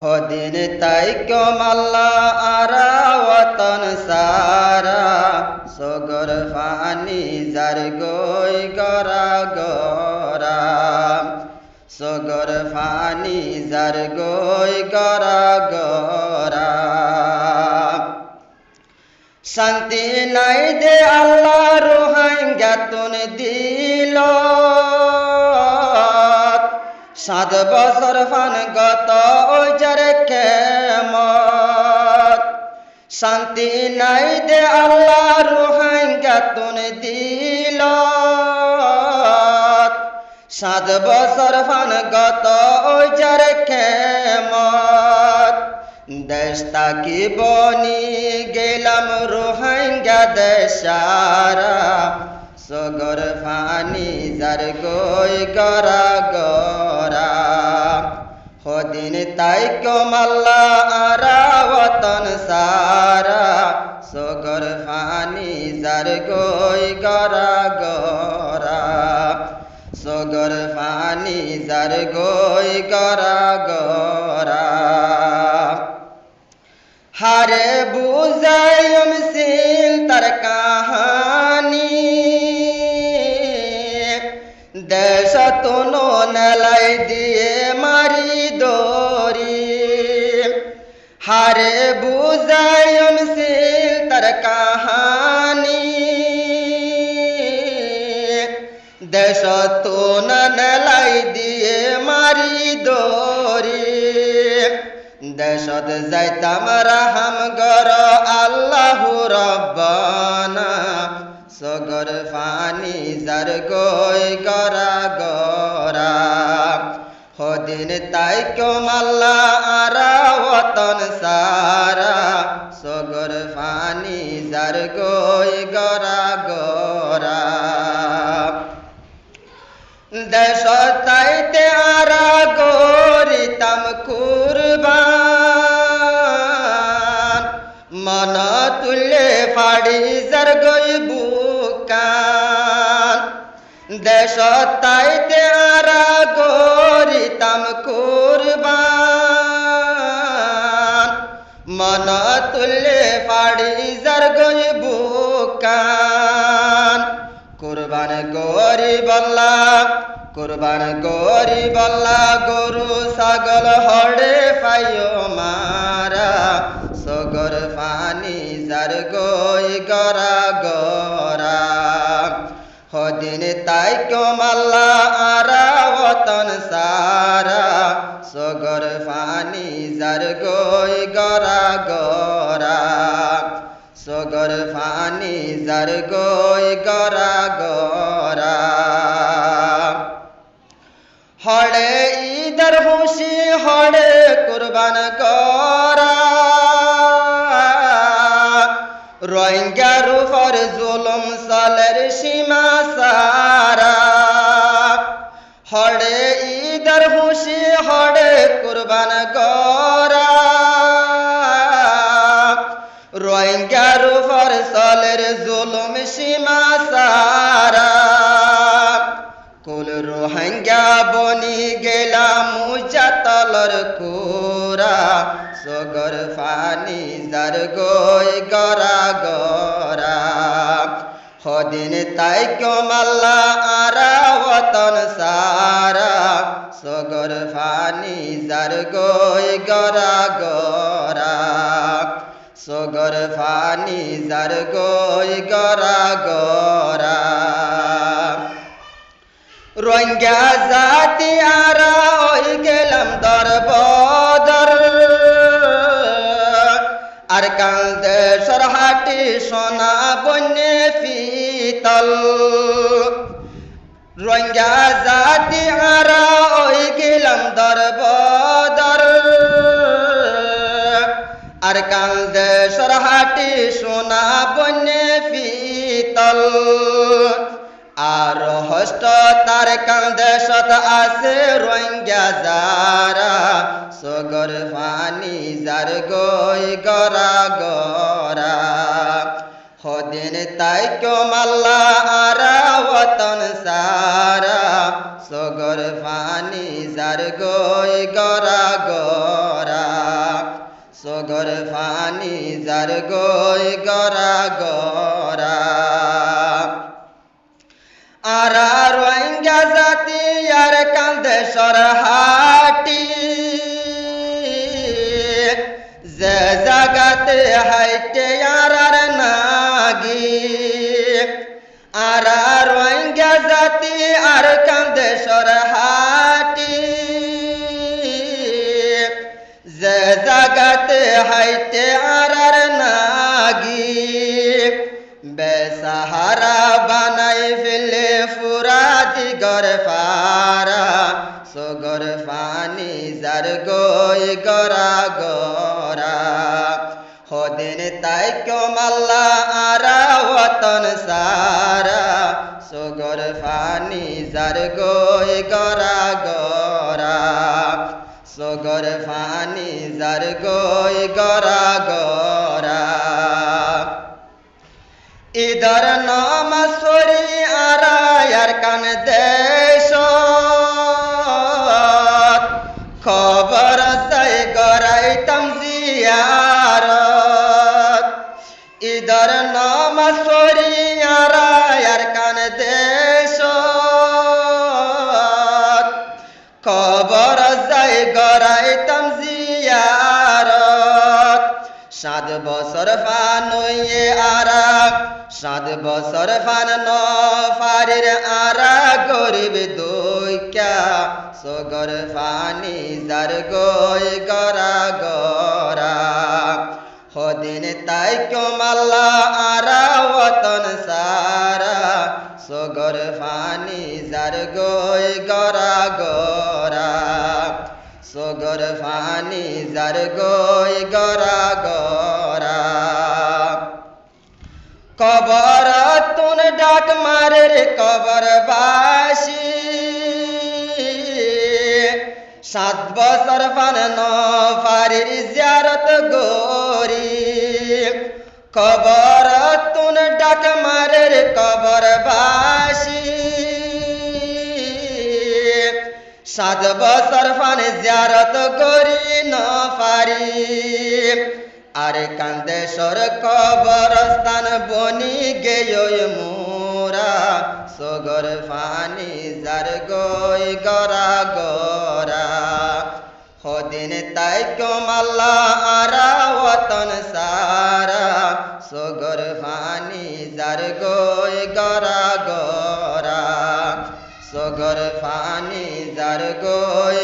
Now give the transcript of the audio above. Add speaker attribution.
Speaker 1: দিন তাই কমাল্লা আরা ওয়াতন সারা সগর ফানি যার গই গরা গরা সগর ফানি যার গই গরা গরা শান্তি নাই দে আল্লাহ রোহাঙ্গা তুন দিল 7 বছর ফান গত ওজার কেমত শান্তি নাই দে আল্লাহ রোহাঙ্গা তুন দিল 7 বছর ফান গত ওজার কেমত দেশ তাকি বনি গেলাম রোহাঙ্গা দেশারা সগর ফানি যার গই গরা গরা হদিন তাই কমাল্লা আরা ওয়াতন সারা সগর ফানি যার গই গরা গরা সগর ফানি যার গই গরা গরা হারে বুঝায়ম সিল তার কাহানি দেশ তুনো নেলাই দিয়ে মারি দরি হারে বুঝায়ম সিল তার কাহানি দেশ তুন নেলাই দিয়ে মারি দরি দেশত যাইতাম রাহাম গর আল্লাহু রব্বানা সগর ফানি যার গই গরা গরা হদিন তাই কমাল্লা আরা ওয়াতন সারা সগর ফানি যার গই গরা গরা দেশ তাইতে আরা গরিতাম কুরবান মন তুলে ফাড়ি যার গই বুকান দেশ তাইতে আরা গরিতাম কুরবান মন তুলে ফাড়ি যার গই বুকান কুরবান গরি বল্লা কুরবান গরি বল্লা গরু ছাগল হড়ে পাইও মারা সগর ফানি যার গই গরা গরা হদিন তাই কমাল্লা আরা ওয়াতন সারা সগর ফানি যার গই গরা গরা সগর ফানি যার গই গরা গরা হড়ে ঈদের হুশি হড়ে কুরবান গরা রোহিঙ্গার উপর জুলুম সালের সীমা সারা হড়ে ঈদের হুশি হড়ে কুরবান গরা রোহিঙ্গার উপর সালের জুলুম সীমা সারা কুল রোহিঙ্গা বনি গেলাম মুজাতলর কুরা সগর ফানি যার গই গরা গরা হদিন তাই কমাল্লা আরা ওয়াতন সারা সগর ফানি যার গই গরা গরা সগর ফানি যার গই গরা গরা রোহিঙ্গা জাতি আরা ওই গেলাম দরবদর আর কান্দে সরহাটি সোনা বন্যে ফিতল রোহিঙ্গা জাতি আরা ওই গেলাম দরবদর আর কান্দে সরহাটি সোনা বন্যে ফিতল আর হস্ত তার কান্দে সত আছে রোহিঙ্গা যারা সগর ফানি যার গই গরা গরা হদিন তাই কমাল্লা আরা ওয়াতন সারা সগর ফানি যার গই গরা গরা সগর ফানি যার গই গরা গরা আর রোহিঙ্গা জাতি আর কান্দে সরহাটি যে জাগাতে হাইটে আর নাগি আর রোহিঙ্গা জাতি আর কান্দে সরহাটি যে জাগাতে হাইটে আর নাগি বেসাহারা বানাই ফেলে ফুরাদি গর ফারা সগর ফানি যার গই গরা গরা হদিন তাই কমাল্লা আরা ওতন সারা সগর ফানি যার গই গরা গরা সগর ফানি যার গই গরা গরা ইধর নমসরি আরায়ার কান দেশ খবর সাই গরাই তমজিয়ারত ইধর নমসরি আরায়ার কান দেশ খবর সাই গরাই তমজিয়ারত 7 বছর ফান হইয়ে আরা 7 বছর ফান নফারির আরা গরিব দুইকা সগর ফানি যার গই গরা গরা হদিন তাই কমাল্লা আরা ওতন সারা সগর ফানি যার গই গরা গরা সগর ফানি যার গই গরা গরা কবর তুন ডাক মারে রে কবর বাসি 7 বছর ফান নফারির জিয়ারত গরি কবর তুন ডাক মারে রে কবর বাসি 7 বছর ফান জিয়ারত গরি নফারি আরে কান্দেশ্বর কবরস্থান বনি গেয় মোরা সগর ফানি যার গই গরা গরা হদিন তাই কমাল্লা আরা ওতন সারা সগর ফানি যার গই গরা গরা সগর ফানি যার গই